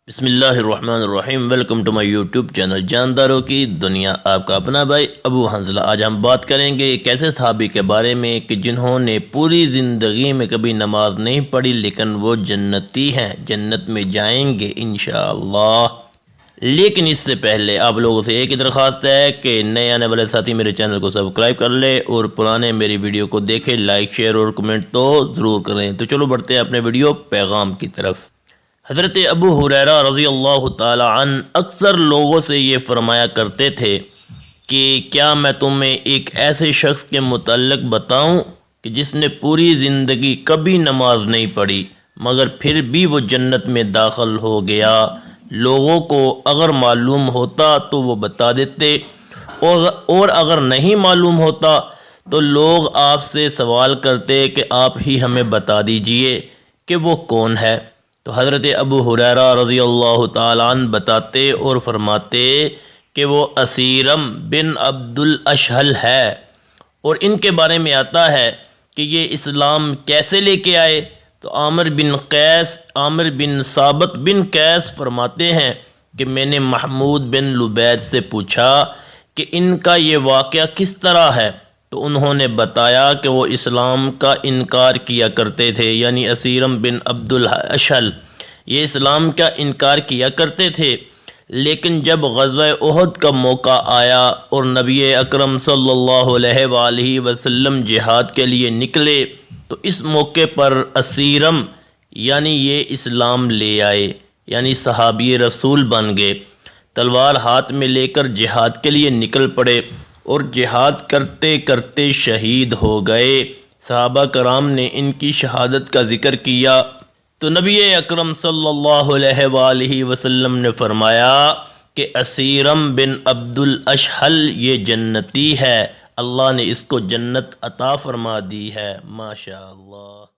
بسم اللہ الرحمن الرحیم۔ Welcome to my YouTube channel جانداروں کی دنیا، آپ کا اپنا بھائی ابو حنظلہ۔ آج ہم بات کریں گے ایک ایسے صحابی کے بارے میں کہ جنہوں نے پوری زندگی میں کبھی نماز نہیں پڑھی، لیکن وہ جنتی ہیں، جنت میں جائیں گے انشاءاللہ۔ لیکن اس سے پہلے آپ لوگوں سے ایک ہی درخواست ہے کہ نئے آنے والے ساتھی میرے چینل کو سبسکرائب کر لے اور پرانے میری ویڈیو کو دیکھیں، لائک شیئر اور کمنٹ تو ضرور کریں۔ تو چلو بڑھتے ہیں اپنے ویڈیو پیغام کی طرف۔ حضرت ابو ہریرہ رضی اللہ تعالی عنہ اکثر لوگوں سے یہ فرمایا کرتے تھے کہ کیا میں تمہیں ایک ایسے شخص کے متعلق بتاؤں کہ جس نے پوری زندگی کبھی نماز نہیں پڑھی مگر پھر بھی وہ جنت میں داخل ہو گیا۔ لوگوں کو اگر معلوم ہوتا تو وہ بتا دیتے، اور اگر نہیں معلوم ہوتا تو لوگ آپ سے سوال کرتے کہ آپ ہی ہمیں بتا دیجئے کہ وہ کون ہے۔ تو حضرت ابو ہریرہ رضی اللہ تعالیٰ عنہ بتاتے اور فرماتے کہ وہ اسیرم بن عبد الاشہل ہے، اور ان کے بارے میں آتا ہے کہ یہ اسلام کیسے لے کے آئے۔ تو عامر بن ثابت بن قیس فرماتے ہیں کہ میں نے محمود بن لبید سے پوچھا کہ ان کا یہ واقعہ کس طرح ہے، تو انہوں نے بتایا کہ وہ اسلام کا انکار کیا کرتے تھے، یعنی اسیرم بن عبد الاشہل یہ اسلام کا انکار کیا کرتے تھے۔ لیکن جب غزوہ احد کا موقع آیا اور نبی اکرم صلی اللہ علیہ وآلہ وسلم جہاد کے لیے نکلے تو اس موقع پر اسیرم یعنی یہ اسلام لے آئے، یعنی صحابی رسول بن گئے، تلوار ہاتھ میں لے کر جہاد کے لیے نکل پڑے اور جہاد کرتے کرتے شہید ہو گئے۔ صحابہ کرام نے ان کی شہادت کا ذکر کیا تو نبی اکرم صلی اللہ علیہ وآلہ وسلم نے فرمایا کہ اسیرم بن عبد الاشہل یہ جنتی ہے، اللہ نے اس کو جنت عطا فرما دی ہے، ماشاءاللہ۔